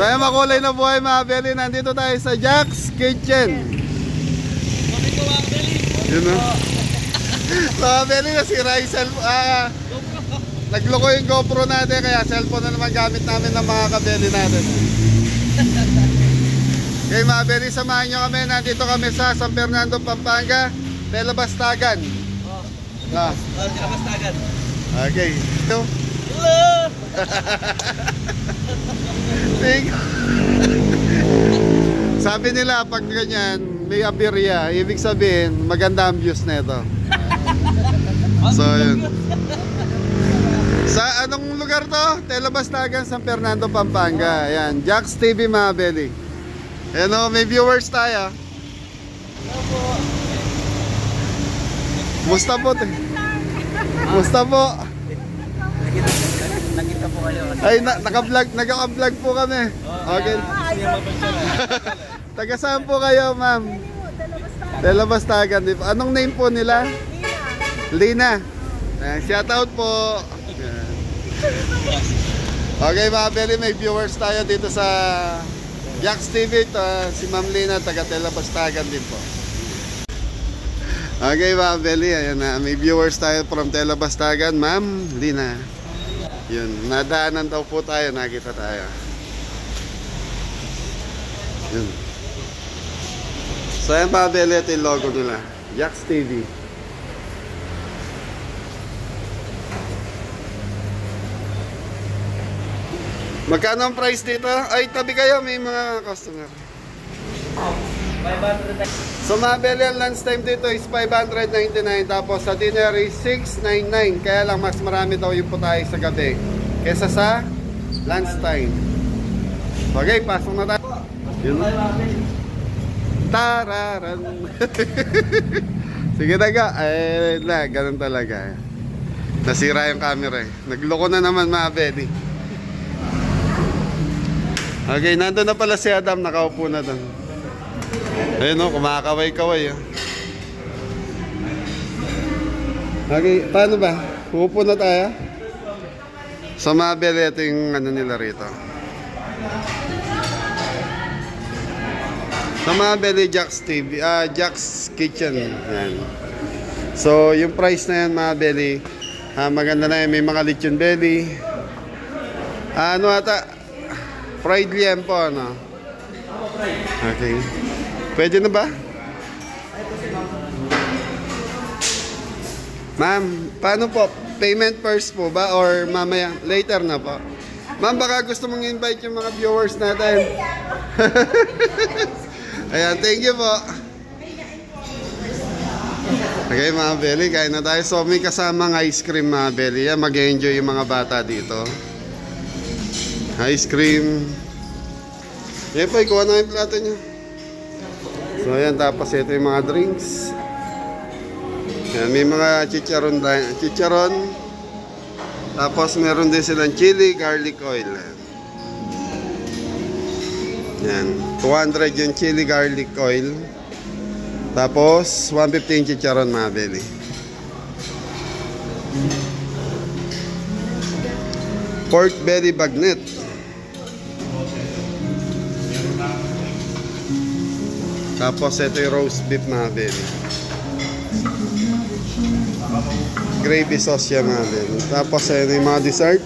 So ayan, makulay na buhay mga Beli. Nandito tayo sa Jack's Kitchen. Yun o. So mga Beli, nasira yung cellphone. Nagloko yung GoPro natin, kaya cellphone na naman gamit namin ng mga kabeli natin. Okay mga Beli, samahan nyo kami. Nandito kami sa San Fernando, Pampanga, Telabastagan. Telabastagan. Okay. Hello. Sabi nila pag ganyan may aberya, ibig sabihin maganda ang views nito. So yun. Sa anong lugar to? Telabastagan, San Fernando, Pampanga. Ayan, Jack's TV mga Beli. Ayan o, may viewers tayo. Musta po? Musta po? Nakita po kayo. Ay, naka-vlog po kami. Okay. Taga saan po kayo, ma'am? Telabastagan. Anong name po nila? Lina. Shout out po. Okay mga Beli, may viewers tayo dito sa Jack's TV. Si Ma'am Lina, taga Telabastagan din po. Okay mga Beli, ayan na, may viewers tayo from Telabastagan. Ma'am Lina. Yun, nadaanan daw po tayo, nakita tayo. Yun. So ayan mga Beli, ito yung logo nila, Jack's TV. Magkano ang price dito? Ay, tabi kayo, may mga customer. 500. So mga Beli, ang lunch time dito is 599. Tapos sa dinner is 699. Kaya lang mas marami daw yung putahe sa gabi kesa sa lunch time. Okay, pasok na tayo. Yun. Tararan. Sige na ga. Eh, ganun talaga. Nasira yung camera eh. Nagloko na naman mga Beli. Okay, nandun na pala si Adam, nakaupo na doon. Ayun o, kumakaway-kaway o. Okay, paano ba? Uupo na tayo? Sa mga Beli, ito yung ano nila rito. Sa mga Beli, Jack's TV, Jack's Kitchen. Yan. So, yung price na yan mga Beli, maganda na yan, may mga lechon belly. Ano ata? Fried liempo, ano? Okay. Pwede na ba? Ma'am, paano po? Payment first po ba? Or mamaya? Later na po? Ma'am, baka gusto mong invite yung mga viewers natin. Ayan, thank you po. Okay mga Beli, kain na tayo. So may kasamang ice cream mga Beli. Mag-enjoy yung mga bata dito. Ice cream. Yan po, ikuha na yung plato nyo. So ayan, tapos ito yung mga drinks. Yan, may mga chicharon. Tapos meron din silang chili garlic oil. Yan, 200 yung chili garlic oil. Tapos 150 yung chicharon mga Beli. Pork belly bagnet. Tapos ito yung roast beef mga Beli. Gravy sauce yan mga Beli. Tapos ito yung mga dessert.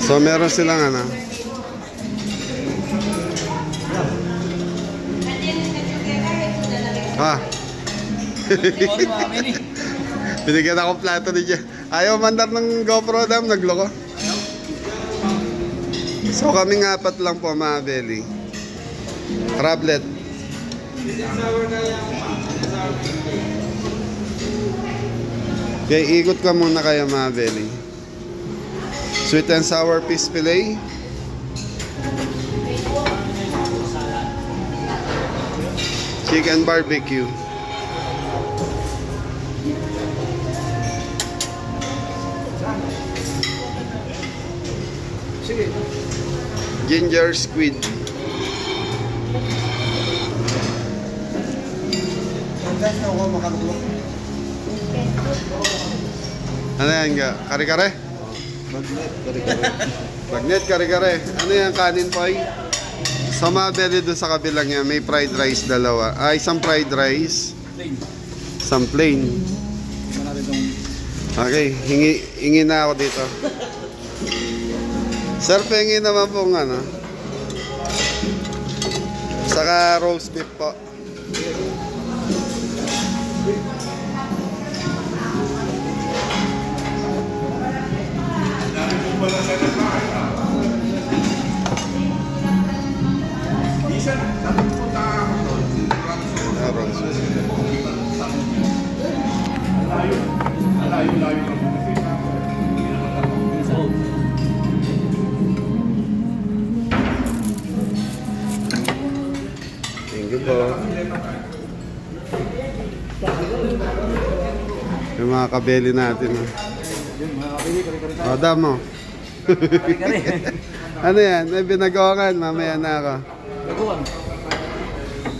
So meron silang ano. Binigyan ako plato ni Jeff. Ayaw mandar ng GoPro dam, nagloko. So kaming apat lang po mga Beli. Crablet. Okay, ikot ka muna kayo mga Beli. Sweet and sour fish fillet. Chicken barbecue. Ginger squid. Ano yan nga? Kare-kare? Bagnet, kare-kare. Ano yan, kanin poy? Sa Mabeli doon sa kabilang yan, may fried rice dalawa. Isang fried rice. Plain. Isang plain. Okay, hingi na ako dito. Sir, pengi naman pong ano. Saka roast beef po. Thank you po. Yung mga kabeli natin. O, damo. Ano yan? May binagokan. Mamaya na ako.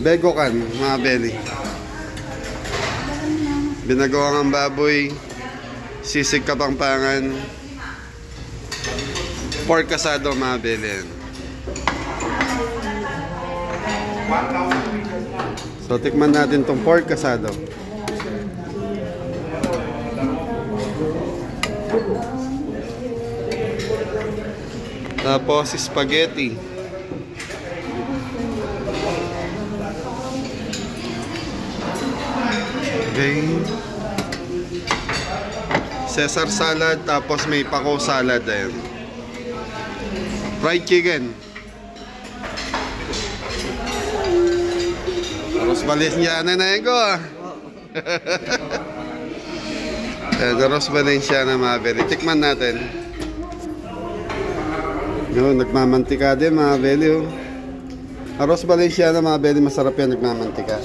Begokan, mga beli. Binagokan ang baboy. Sisig Kapampangan. Pork asado, mga beli. So, tikman natin tong pork asado. Tapos, spaghetti. Okay. Caesar salad, tapos may pako salad din. Fried chicken. Arroz Valenciana na ego ah. Arroz Valenciana, mga beli. Tikman natin. Yun, nagmamantika din, mga beli. Oh. Arroz Valenciana, mga beli, masarap yan, nagmamantika.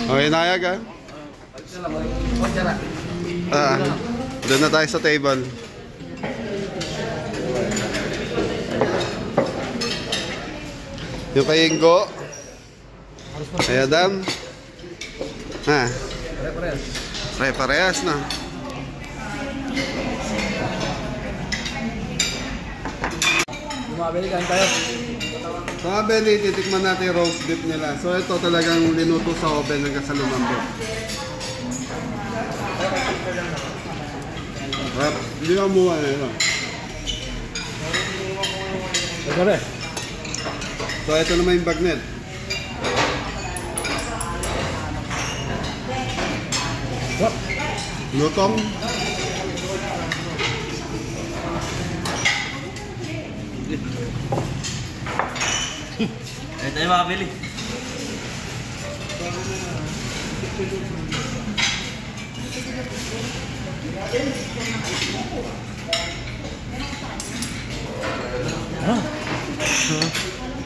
Okay, nayag ah. Doon na tayo sa table. Yung kay Ingo. Kay Adam. Ha? Parehas na. Bumabili kain tayo. So, mga beli, titikman natin yung roast beef nila. So, ito talagang linuto sa oven hanggang sa lumambot. Hindi ka muha na ito. Kare. So, ito naman yung bagnet. Lutong. Ito yung makabili.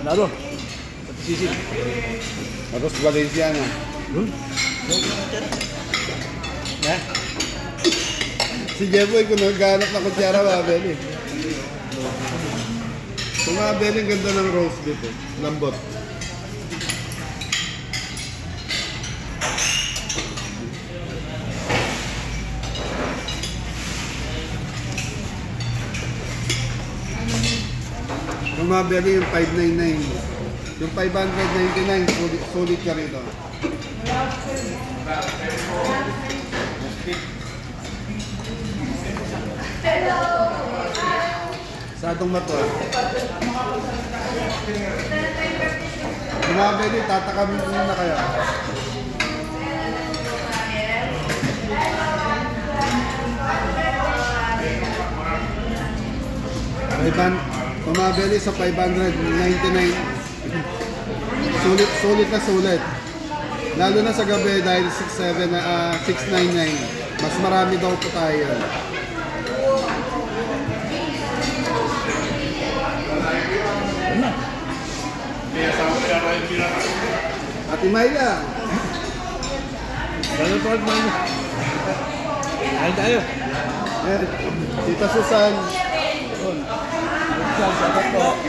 Lalo. Pati sisid. Arroz Valenciana. Si Jeboy kung naghanap na kutsara, mga beli. So, mga beli, ganda ng roast beef. Lambot. Yung mga beli, yung 599. Yung 599, sulit ka rito. Sa atong mato. Yung mga beli, tatakamin na kayo. Pumabili sa 599. Sulit na sulit. Lalo na sa gabi dahil 699. Mas marami daw po tayo. Ate Mayla. Lalo po at mga. Kain tayo. Tita Susan. Salamat po.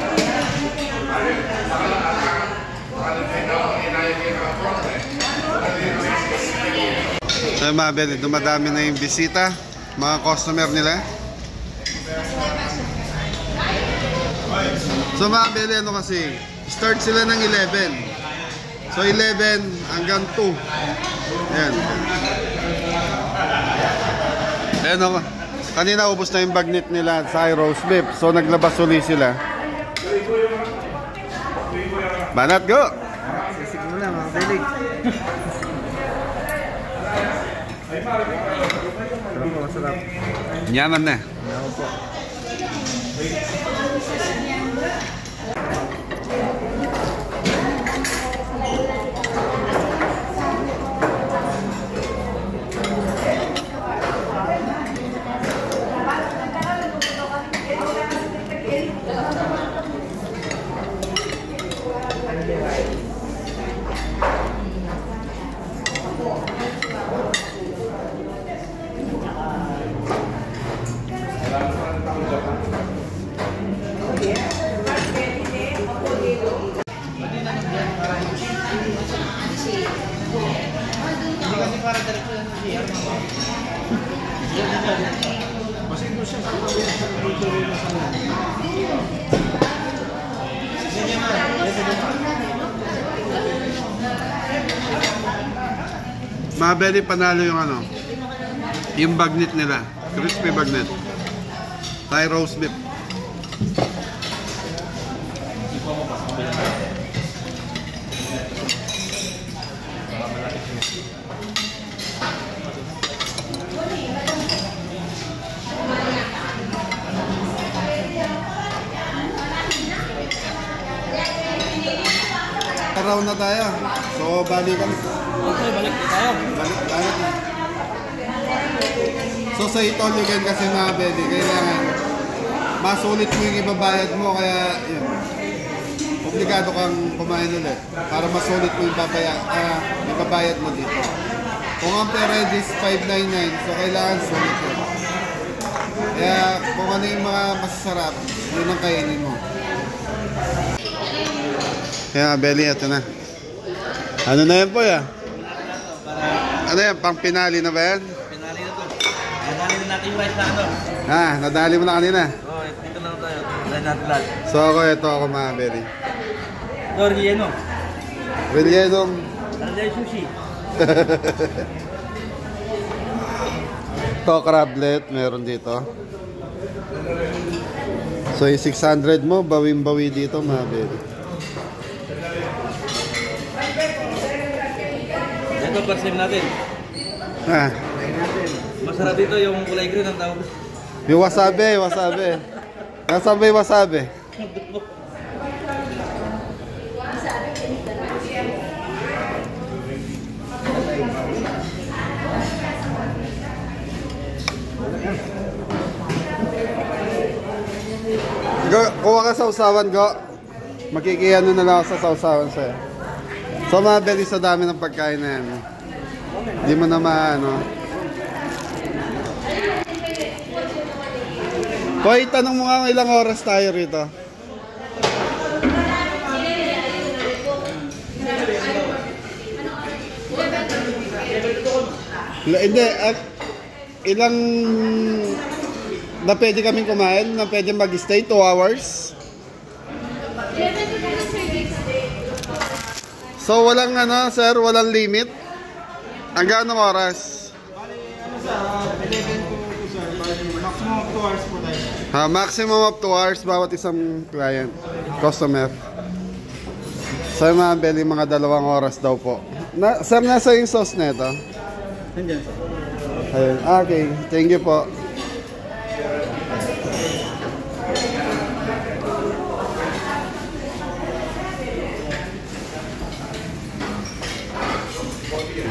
So mga beli, dumadami na yung bisita, mga customer nila. So mga beli, ano kasi, start sila ng 11. So 11 hanggang 2. Ayan. Ayan ako. Kanina ubos na yung bagnet nila sa roast beef. So naglabas uli sila. Banat, go! Sisig muna mga beli. Sarap po, masarap. Yaman na. Yaman po. Mga beli, panalo yung ano, yung bagnet nila, crispy bagnet, Thai roast beef. Round na tayo. So, balikan. Okay, balik tayo. Balik. So, sa Itologan kasi mga bedi, kailangan masulit mo yung ibabayad mo. Kaya, yun, obligado kang kumain ulit para masulit mo yung ibabayad mo dito. Kung ang per head is 599, so kailangan sulit yun. Kaya, kung ano yung mga masasarap, yun ang kainin mo. Kaya Belly, ito na. Ano na yan po ya? Ano yan? Pang pinali na ba yan? Pinali na to. Pinali na natin yung rice na ano. Nadali mo na kanina. Oo, dito na tayo. Try natin lahat. So ito ako mga Belly. Ito, relleno. Rellenong. Relleno sushi. Ito, crablet. Meron dito. So yung 600 mo, bawin-bawi dito mga Belly. Ito, persim natin. Masarap dito yung kulay green ang tawag. Yung wasabi. Nasaan ba yung wasabi? Go, kuha ka sa usawan, go. Makikiyano na lang ako sa sausawan sa'yo. So mga Belly, sa dami ng pagkain na yan. Hindi mo na maano. Koy, tanong mo nga ilang oras tayo rito. Hindi, ilang na pwede kaming kumain, na pwede mag-stay 2 hours. So walang ano, sir, walang limit. Hanggang anong oras? Maximum of 2 hours po tayo. Maximum of 2 hours bawat isang client, customer. So mga Belly, mga 2 oras daw po. Sir, nasa yung sauce na ito? Nandiyan sir. Ayun. Okay, thank you po.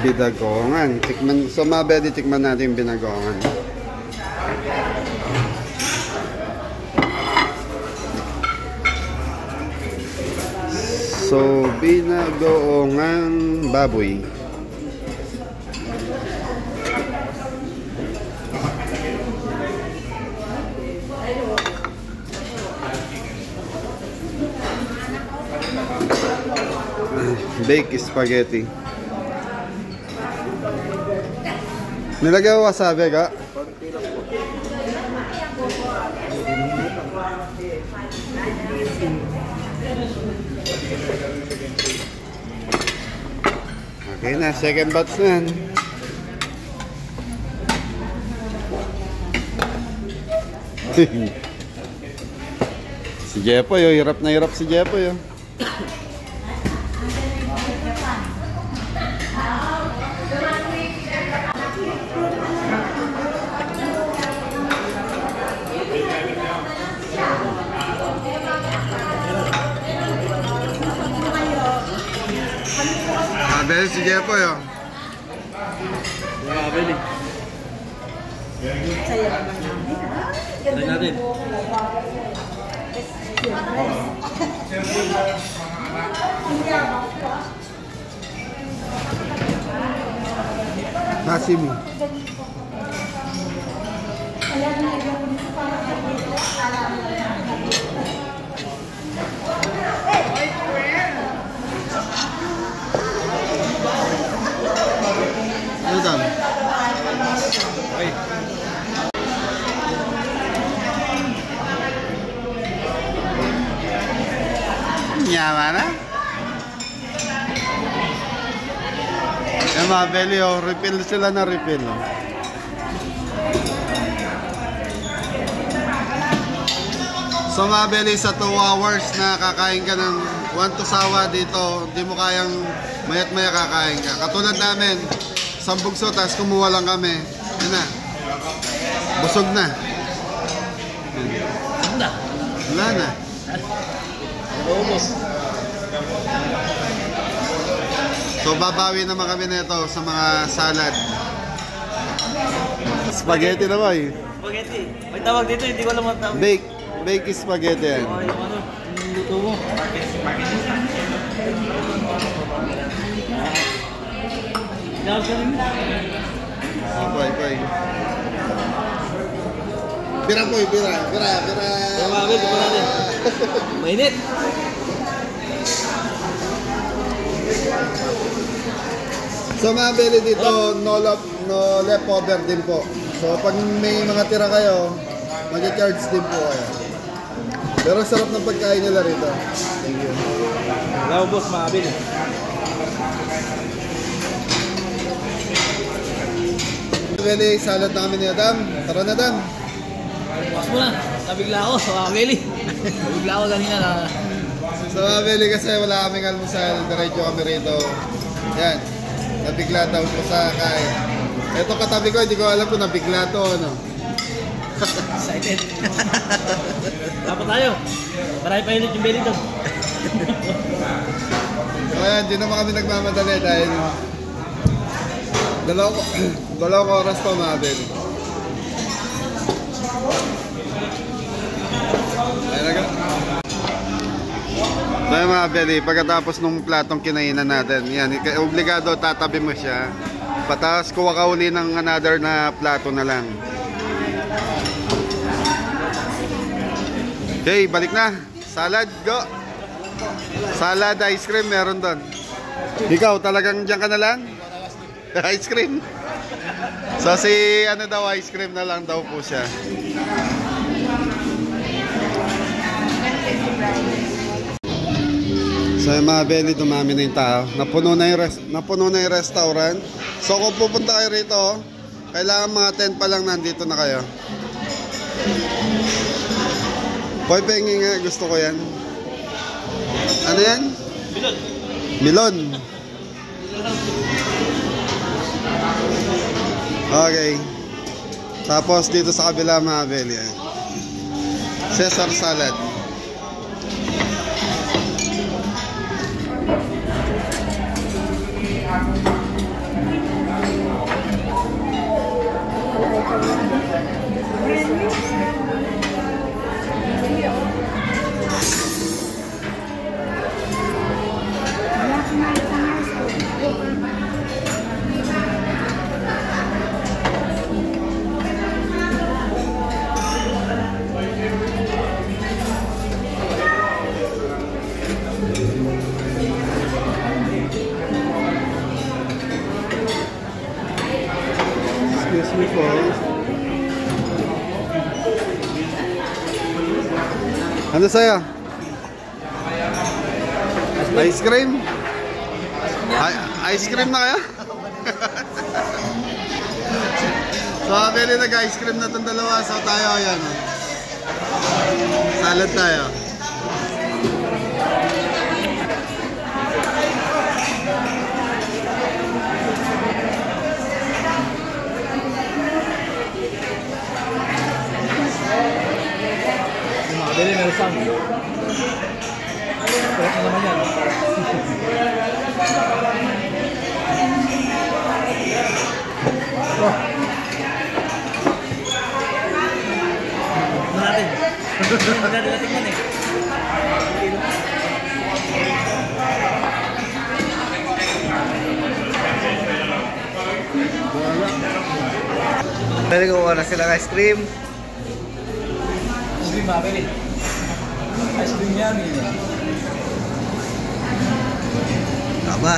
Binagongan. So mga Belly, tikman natin yung binagongan. So, binagoongan baboy. baked spaghetti. Nilagay ko wasabi ka? Okay na, second batch na yan. Si Jepoy, oh, hirap na hirap si Jepoy. Oh. Mabeli si Jepoy. Oh. Mabeli. Try natin. Nasi mo. Ano dami? Okay. Yaman na. Yung mga belly, oh, refill sila na refill. Oh. So mga belly, sa 2 hours na kakain ka ng 1 to sawa dito, hindi mo kayang mayat maya kakain ka. Katulad namin, sambugso, tapos kumuha lang kami. Yan na. Busog na. Wala na. So babawi naman kami nito sa mga salad. Spaghetti na ba eh? Spaghetti. May tawag dito, hindi ko alam ang tawag. Baked spaghetti yan. Oh, yung ano, yung luto mo. Spaghetti. Boy. Pira po, pira. Mabel, di pa natin. Mainit. So mga belly dito, no leftover din po. So pag may mga tira kayo, mag-charge din po kayo. Pero sarap ng pagkain nila rito. Thank you. Hello, boss, Mabel. Belly, salad namin ni Adam. Tara na, Adam. Boss mo na. Nabigla ako sa Mabel. Nabigla ako kanina na. So mga belly, kasi wala kaming almusal. Diretso kami rito. Yan. Nabigla daw po sa kain. Ito katabi ko, hindi ko alam kung nabigla to, ano. Excited. Dapat tayo. Marami pa ulit yung belly doon. So ayan, di naman kami nagmamadali dahil dalawang oras pa mga belly. Ayan na ka. So yung mga belly, pagkatapos nung platong kinainan natin, yan, obligado tatabi mo siya. Patas kuha ka uli ng another na plato na lang. Okay, balik na. Salad, go! Salad, ice cream, meron doon. Ikaw, talagang dyan ka na lang? Ice cream? So si, ano daw, ice cream na lang daw po siya. So yung mga belly, dumami na yung tao. Napuno na yung restaurant. So kung pupunta kayo rito, kailangan mga 10 pa lang nandito na kayo. Boy, pengi nga, gusto ko yan. Ano yan? Milon. Okay. Tapos dito sa kabila mga belly, Caesar salad. Ano sa'yo? Ice cream? Ice cream na kaya? So, pwede nag-ice cream na itong dalawa. So, tayo, ayan. Salad tayo. Bili meron sang. Correct na naman yan. Oh. Ano natin? Ano natin natin eh. Pwede kukuha na silang ice cream. Ice cream mabili. Ice cream yan eh. Tama.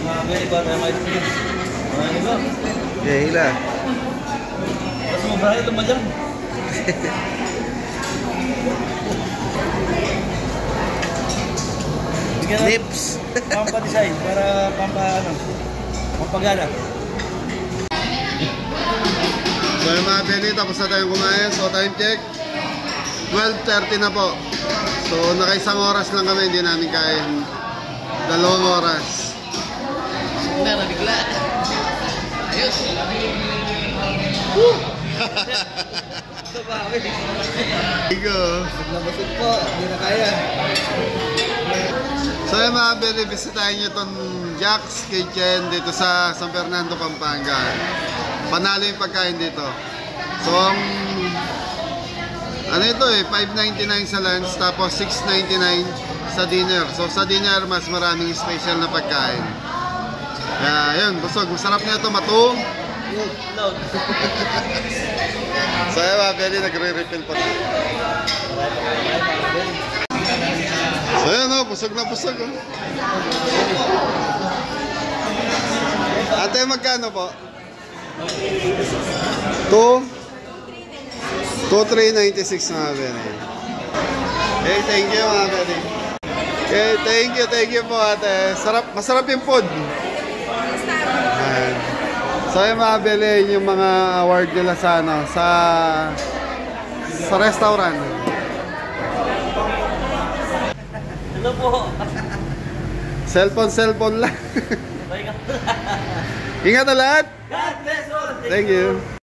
Mabili ba tayo ice cream? Ano ba? Yeah, hila. Mas mabara ito ma dyan. Lips. Pampa-design para pampagana. So yung mga Benny, tapos na tayong kumain. So time check, 12:30 na po. So naka-isang oras lang kami, hindi namin kain 2 oras. Meron bigla. Ayos. Igo. Nabasod po. Hindi na kaya. So yung mga Benny, bisitahin nyo itong Jack's Kitchen dito sa San Fernando, Pampanga. Panalo yung pagkain dito. So ano ito eh, $5.99 sa lunch, tapos $6.99 sa dinner. So sa dinner, mas maraming special na pagkain. Kaya yun, busog. Masarap na ito, matong. So yun mga Benny, nagre-refill pa. So yun o, busog na busog o. Ate, magkano po? 2,396 mga Benny. Okay, thank you mga Benny. Okay, thank you po ate. Masarap yung food. Ayan. So yung mga Benny, yung mga award nila sa ano, sa restaurant. Hello po. Cellphone lang. Ingat na lahat. God bless all. Thank you.